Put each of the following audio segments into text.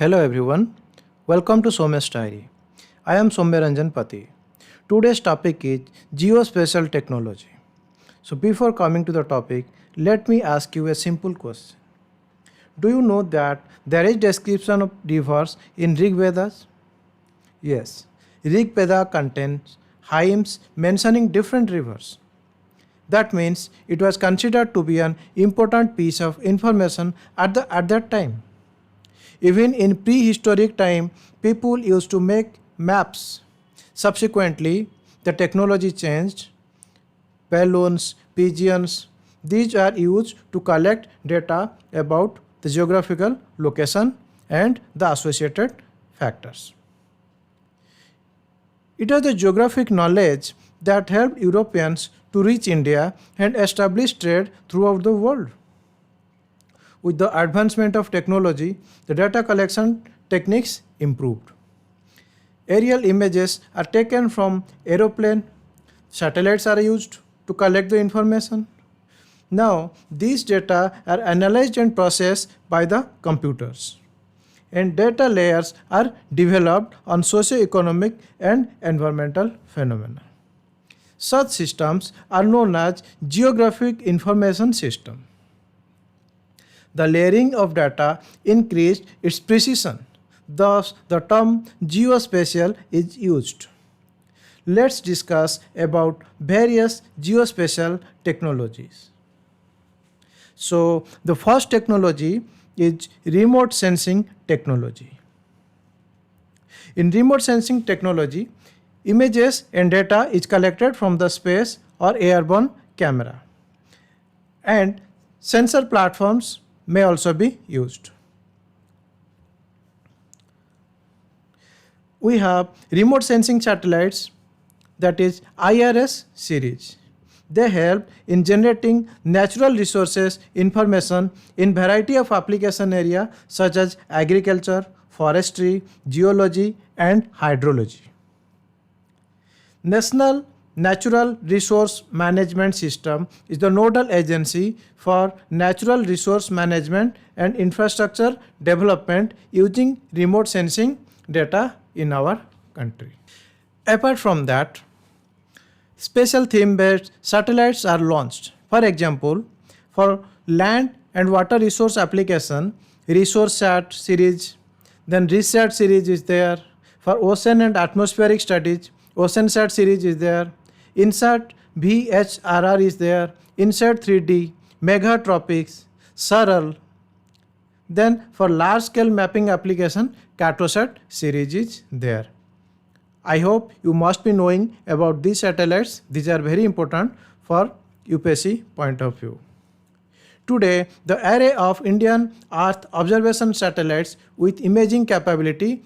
Hello everyone, welcome to Somesh Diary. I am Soumya Ranjan Pati. Today's topic is geospatial technology. So before coming to the topic, let me ask you a simple question. Do you know that there is description of rivers in Rig Vedas? Yes, Rig Veda contains hymns mentioning different rivers. That means it was considered to be an important piece of information at that time. Even in prehistoric time, people used to make maps. Subsequently, the technology changed. Balloons, pigeons, these are used to collect data about the geographical location and the associated factors. It was the geographic knowledge that helped Europeans to reach India and establish trade throughout the world. With the advancement of technology, the data collection techniques improved. Aerial images are taken from aeroplane, satellites are used to collect the information. Now, these data are analyzed and processed by the computers. And data layers are developed on socio-economic and environmental phenomena. Such systems are known as geographic information system. The layering of data increased its precision. Thus, the term geospatial is used. Let's discuss about various geospatial technologies. So, the first technology is remote sensing technology. In remote sensing technology, images and data is collected from the space or airborne camera. And sensor platforms may also be used. We have remote sensing satellites, that is IRS series. They help in generating natural resources information in variety of application area such as agriculture, forestry, geology and hydrology. National Natural Resource Management System is the nodal agency for natural resource management and infrastructure development using remote sensing data in our country. Apart from that, special theme-based satellites are launched. For example, for land and water resource application, ResourceSat series, then RISSAT series is there. For ocean and atmospheric studies, OceanSat series is there. INSAT VHRR is there. INSAT 3D, Megatropics, SARAL. Then for large scale mapping application, Cartosat series is there. I hope you must be knowing about these satellites. These are very important for UPSC point of view. Today, the array of Indian Earth observation satellites with imaging capability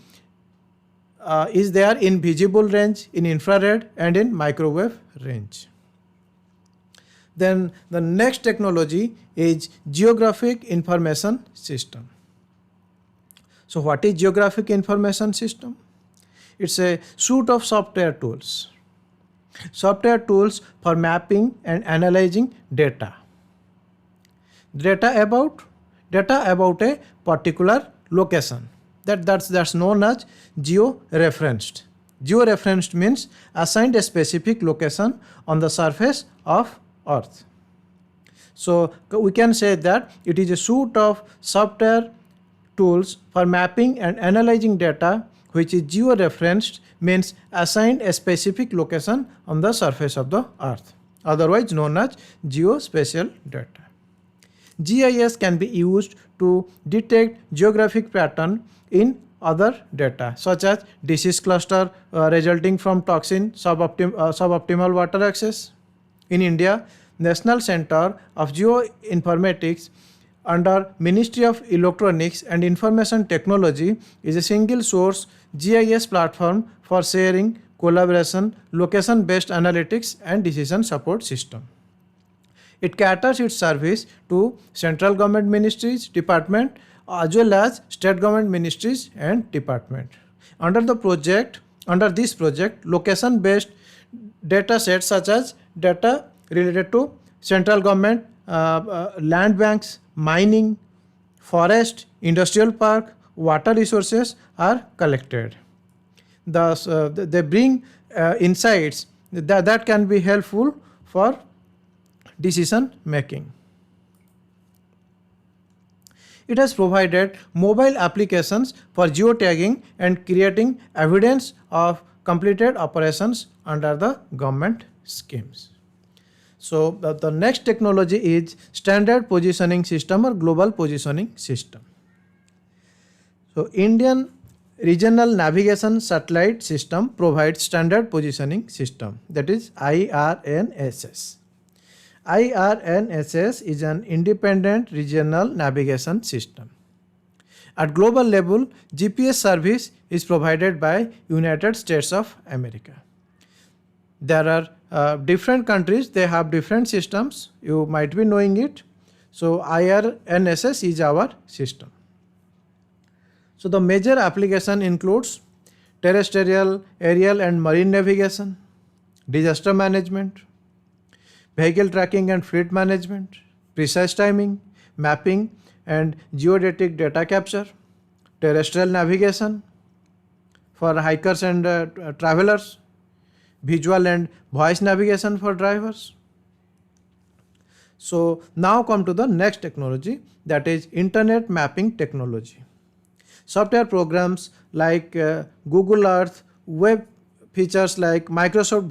is there in visible range, in infrared and in microwave range. Then the next technology is geographic information system. So what is geographic information system? It's a suite of software tools. Software tools for mapping and analyzing data. Data about a particular location. That's known as geo-referenced. Geo-referenced means assigned a specific location on the surface of Earth. So we can say that it is a suite of software tools for mapping and analyzing data which is geo-referenced, means assigned a specific location on the surface of the Earth, otherwise known as geospatial data. GIS can be used to detect geographic pattern in other data such as disease cluster resulting from toxin suboptimal water access. In India, National Center of Geoinformatics under Ministry of Electronics and Information Technology is a single source GIS platform for sharing, collaboration, location-based analytics and decision support system. It caters its service to central government ministries, department as well as state government ministries and department. Under this project, location-based data sets such as data related to central government land banks, mining, forest, industrial park, water resources are collected. They bring insights that can be helpful for decision making. It has provided mobile applications for geotagging and creating evidence of completed operations under the government schemes. So the next technology is standard positioning system or global positioning system. So Indian Regional Navigation Satellite System provides standard positioning system, that is IRNSS. IRNSS is an independent regional navigation system. At global level, GPS service is provided by United States of America. There are different countries, they have different systems, you might be knowing it. So IRNSS is our system. So the major application includes terrestrial, aerial and marine navigation, disaster management, vehicle tracking and fleet management, precise timing, mapping and geodetic data capture, terrestrial navigation for hikers and travelers, visual and voice navigation for drivers. So now come to the next technology, that is internet mapping technology. Software programs like Google Earth, web features like Microsoft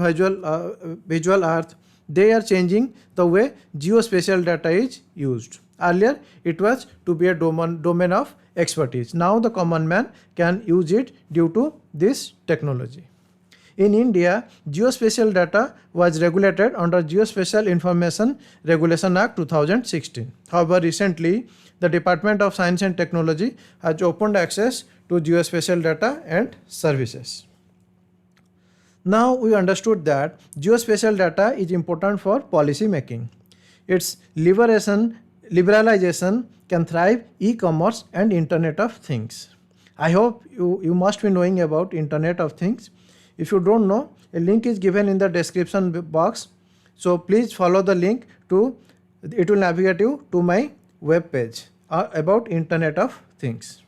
Visual Earth, they are changing the way geospatial data is used. Earlier, it was to be a domain of expertise. Now the common man can use it due to this technology. In India, geospatial data was regulated under Geospatial Information Regulation Act 2016. However, recently, the Department of Science and Technology has opened access to geospatial data and services. Now we understood that geospatial data is important for policy making. Its liberalization can thrive e-commerce and Internet of Things. I hope you must be knowing about Internet of Things. If you don't know, a link is given in the description box. So please follow the link it will navigate you to my web page about Internet of Things.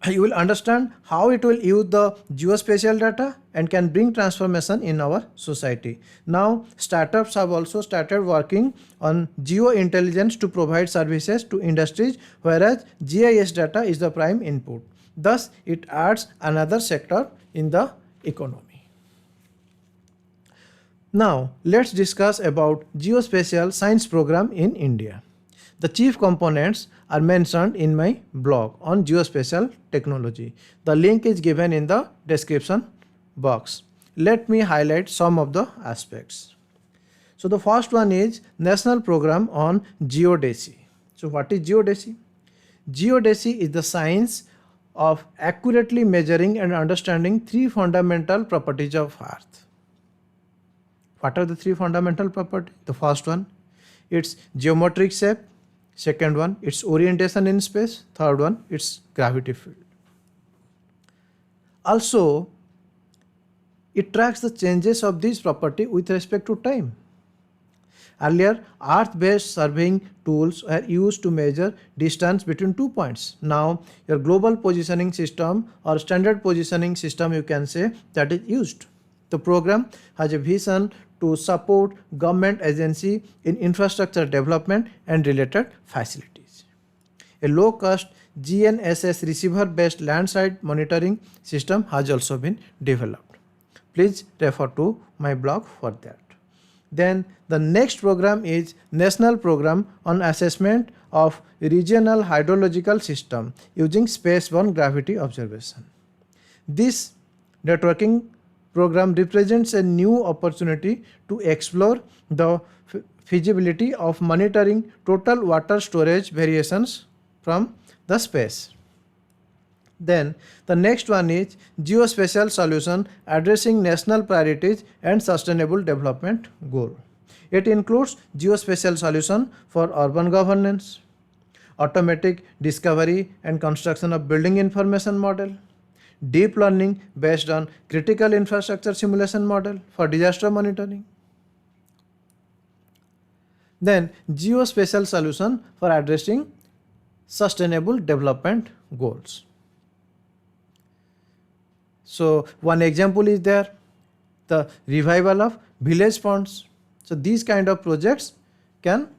You will understand how it will use the geospatial data and can bring transformation in our society. Now, startups have also started working on geo-intelligence to provide services to industries, whereas GIS data is the prime input. Thus, it adds another sector in the economy. Now, let's discuss about geospatial science program in India. The chief components are mentioned in my blog on geospatial technology. The link is given in the description box. Let me highlight some of the aspects. So the first one is National Program on Geodesy. So what is geodesy? Geodesy is the science of accurately measuring and understanding three fundamental properties of Earth. What are the three fundamental properties? The first one, its geometric shape. Second one, its orientation in space. Third one, its gravity field. Also, it tracks the changes of this property with respect to time. Earlier, Earth-based surveying tools were used to measure distance between 2 points. Now, your global positioning system or standard positioning system, you can say, that is used. The program has a vision to support government agency in infrastructure development and related facilities. A low-cost GNSS receiver-based landside monitoring system has also been developed. Please refer to my blog for that. Then the next program is National Program on Assessment of Regional Hydrological System using space-borne gravity observation. This networking program represents a new opportunity to explore the feasibility of monitoring total water storage variations from the space. Then the next one is Geospatial Solution Addressing National Priorities and Sustainable Development Goal. It includes geospatial solution for urban governance, automatic discovery and construction of building information model, deep learning based on critical infrastructure simulation model for disaster monitoring. Then geospatial solution for addressing sustainable development goals. So one example is there, the revival of village funds. So these kind of projects can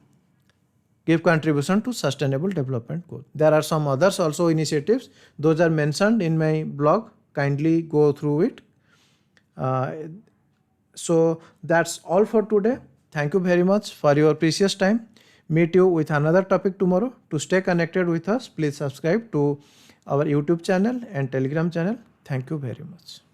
give contribution to sustainable development goal. There are some others also initiatives. Those are mentioned in my blog. Kindly go through it. So that's all for today. Thank you very much for your precious time. Meet you with another topic tomorrow. To stay connected with us, please subscribe to our YouTube channel and Telegram channel. Thank you very much.